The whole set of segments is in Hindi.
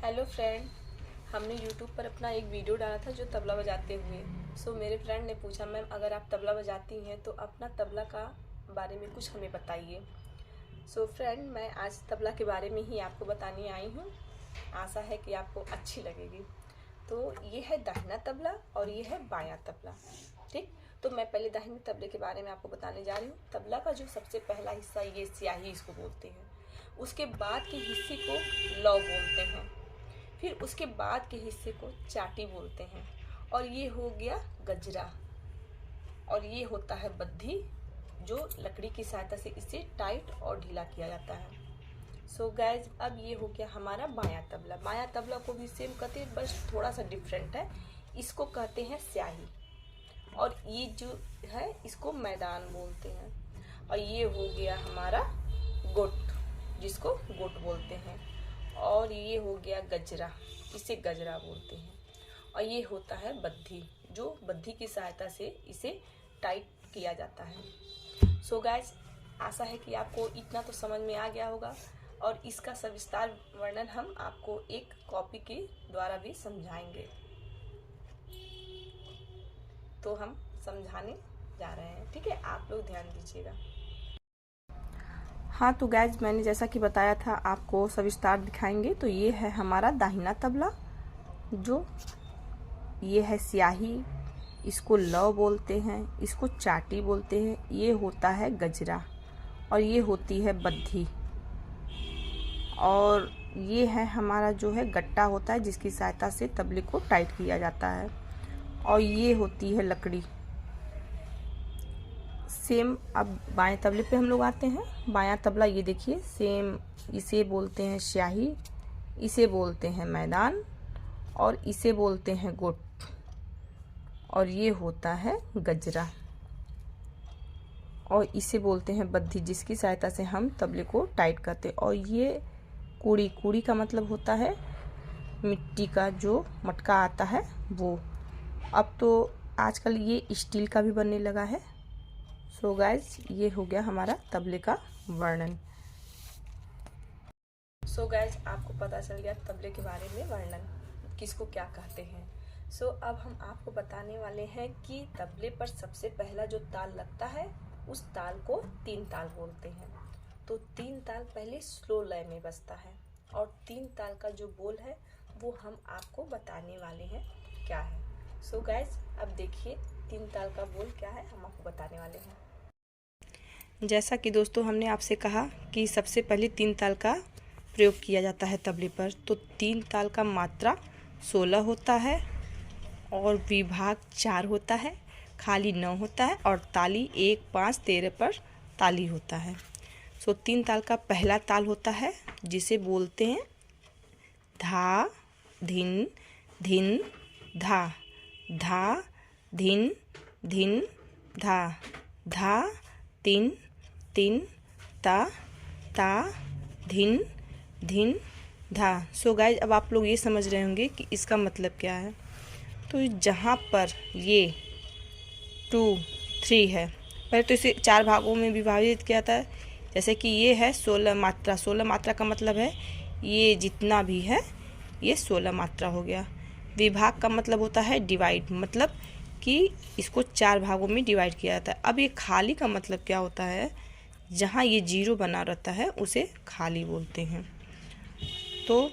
हेलो फ्रेंड, हमने यूट्यूब पर अपना एक वीडियो डाला था जो तबला बजाते हुए। मेरे फ्रेंड ने पूछा, मैम अगर आप तबला बजाती हैं तो अपना तबला का बारे में कुछ हमें बताइए। फ्रेंड, मैं आज तबला के बारे में ही आपको बताने आई हूँ। आशा है कि आपको अच्छी लगेगी। तो ये है दाहिना तबला और ये है बायां तबला। ठीक, तो मैं पहले दाहिने तबले के बारे में आपको बताने जा रही हूँ। तबला का जो सबसे पहला हिस्सा, ये स्याही इसको बोलते हैं। उसके बाद के हिस्से को लौ बोलते हैं। फिर उसके बाद के हिस्से को चाटी बोलते हैं। और ये हो गया गजरा। और ये होता है बद्धी, जो लकड़ी की सहायता से इसे टाइट और ढीला किया जाता है। गाइज, अब ये हो गया हमारा बायां तबला। बायां तबला को भी सेम कहते हैं, बस थोड़ा सा डिफरेंट है। इसको कहते हैं स्याही। और ये जो है इसको मैदान बोलते हैं। और ये हो गया हमारा गोट, जिसको गोट बोलते हैं। और ये हो गया गजरा, इसे गजरा बोलते हैं। और ये होता है बद्धी, जो बद्धी की सहायता से इसे टाइट किया जाता है। गाइस, आशा है कि आपको इतना तो समझ में आ गया होगा। और इसका सविस्तार वर्णन हम आपको एक कॉपी के द्वारा भी समझाएंगे। तो हम समझाने जा रहे हैं, ठीक है? आप लोग ध्यान दीजिएगा। हाँ, तो गाइज, मैंने जैसा कि बताया था आपको सविस्तार दिखाएंगे। तो ये है हमारा दाहिना तबला, जो ये है स्याही, इसको लौ बोलते हैं, इसको चाटी बोलते हैं। ये होता है गजरा और ये होती है बद्धी। और ये है हमारा जो है गट्टा होता है, जिसकी सहायता से तबले को टाइट किया जाता है। और ये होती है लकड़ी। सेम अब बाएं तबले पे हम लोग आते हैं। बायां तबला ये देखिए, सेम इसे बोलते हैं स्याही, इसे बोलते हैं मैदान और इसे बोलते हैं गोट। और ये होता है गजरा और इसे बोलते हैं बद्धी, जिसकी सहायता से हम तबले को टाइट करते हैं। और ये कूड़ी, कूड़ी का मतलब होता है मिट्टी का जो मटका आता है वो। अब तो आजकल ये स्टील का भी बनने लगा है। गाइज, ये हो गया हमारा तबले का वर्णन। गाइज, आपको पता चल गया तबले के बारे में वर्णन, किसको क्या कहते हैं। अब हम आपको बताने वाले हैं कि तबले पर सबसे पहला जो ताल लगता है, उस ताल को तीन ताल बोलते हैं। तो तीन ताल पहले स्लो लय में बजता है और तीन ताल का जो बोल है वो हम आपको बताने वाले हैं क्या है। गाइज, अब देखिए तीन ताल का बोल क्या है, हम आपको बताने वाले हैं। जैसा कि दोस्तों हमने आपसे कहा कि सबसे पहले तीन ताल का प्रयोग किया जाता है तबले पर। तो तीन ताल का मात्रा 16 होता है और विभाग 4 होता है, खाली 9 होता है और ताली 1, 5, 13 पर ताली होता है। तीन ताल का पहला ताल होता है, जिसे बोलते हैं धा धिन धिन धा, धा धिन धिन धा, धा तीन तीन ता ता धिन धिन धा। गाइज, अब आप लोग ये समझ रहे होंगे कि इसका मतलब क्या है। तो जहाँ पर ये 2, 3 है, पहले तो इसे 4 भागों में विभाजित किया था। जैसे कि ये है 16 मात्रा। 16 मात्रा का मतलब है ये जितना भी है ये 16 मात्रा हो गया। विभाग का मतलब होता है डिवाइड, मतलब कि इसको 4 भागों में डिवाइड किया जाता है। अब ये खाली का मतलब क्या होता है, जहाँ ये 0 बना रहता है उसे खाली बोलते हैं। तो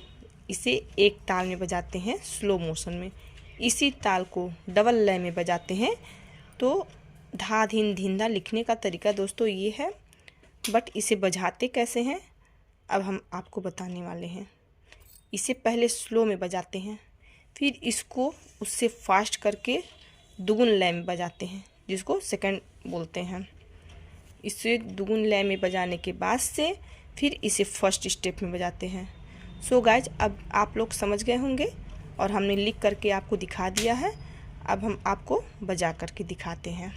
इसे एक ताल में बजाते हैं स्लो मोशन में। इसी ताल को डबल लय में बजाते हैं। तो धा धिन धिन धा लिखने का तरीका दोस्तों ये है, बट इसे बजाते कैसे हैं अब हम आपको बताने वाले हैं। इसे पहले स्लो में बजाते हैं, फिर इसको उससे फास्ट करके दुगुन लय में बजाते हैं, जिसको सेकंड बोलते हैं। इसे दुगुन लय में बजाने के बाद से फिर इसे फर्स्ट स्टेप में बजाते हैं। गाइज, अब आप लोग समझ गए होंगे और हमने लिख करके आपको दिखा दिया है। अब हम आपको बजा करके दिखाते हैं।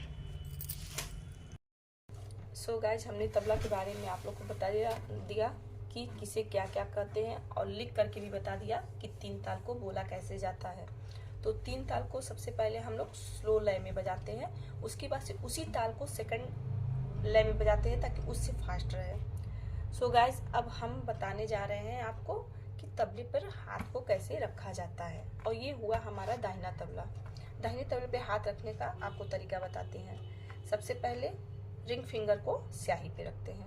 गाइज, हमने तबला के बारे में आप लोग को बता दिया कि किसे क्या क्या कहते हैं और लिख करके भी बता दिया कि तीन ताल को बोला कैसे जाता है। तो तीन ताल को सबसे पहले हम लोग स्लो लय में बजाते हैं, उसके बाद से उसी ताल को सेकंड लय में बजाते हैं ताकि उससे फास्ट रहे। गाइज, अब हम बताने जा रहे हैं आपको कि तबले पर हाथ को कैसे रखा जाता है। और ये हुआ हमारा दाहिना तबला। दाहिने तबले पे हाथ रखने का आपको तरीका बताते हैं। सबसे पहले रिंग फिंगर को स्याही पे रखते हैं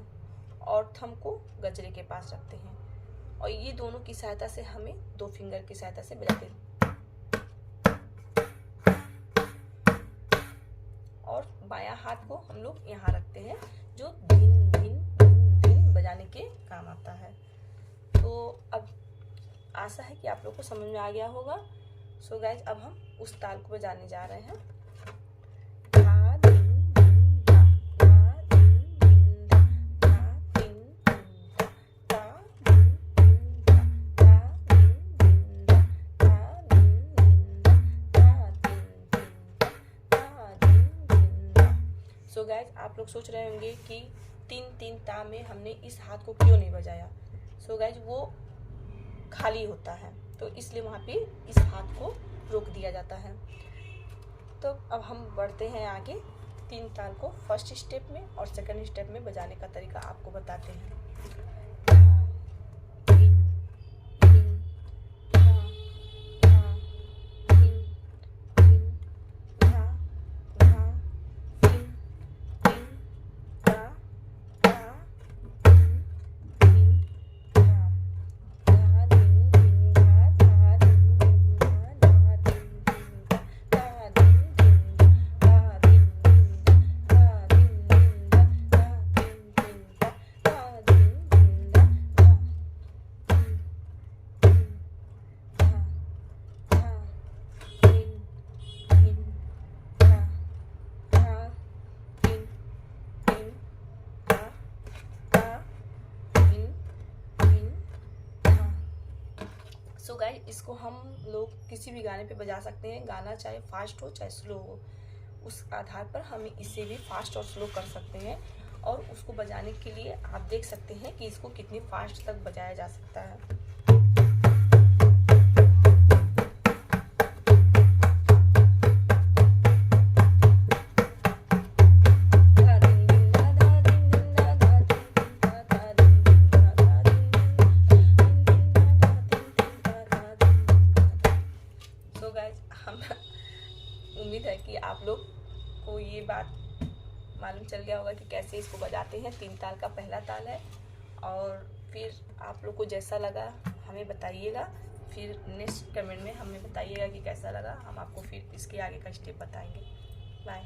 और थंब को गजरे के पास रखते हैं और ये दोनों की सहायता से हमें दो फिंगर की सहायता से बजाते हैं और बायां हाथ को हम लोग यहाँ रखते हैं जो धीन धीन धीन धीन बजाने के काम आता है। तो अब आशा है कि आप लोग को समझ में आ गया होगा। सो गाइज अब हम उस ताल को बजाने जा रहे हैं। सो गाइज आप लोग सोच रहे होंगे कि 3-3 ता में हमने इस हाथ को क्यों नहीं बजाया। सो गाइज वो खाली होता है तो इसलिए वहाँ पे इस हाथ को रोक दिया जाता है। तो अब हम बढ़ते हैं आगे। 3 ताल को फर्स्ट स्टेप में और सेकंड स्टेप में बजाने का तरीका आपको बताते हैं। सो गाइस इसको हम लोग किसी भी गाने पे बजा सकते हैं। गाना चाहे फास्ट हो चाहे स्लो हो, उस आधार पर हम इसे भी फास्ट और स्लो कर सकते हैं। और उसको बजाने के लिए आप देख सकते हैं कि इसको कितनी फास्ट तक बजाया जा सकता है। उम्मीद है कि आप लोग को ये बात मालूम चल गया होगा कि कैसे इसको बजाते हैं। 3 ताल का पहला ताल है और फिर आप लोग को जैसा लगा हमें बताइएगा। फिर नेक्स्ट कमेंट में हमें बताइएगा कि कैसा लगा। हम आपको फिर इसके आगे का स्टेप बताएंगे। बाय।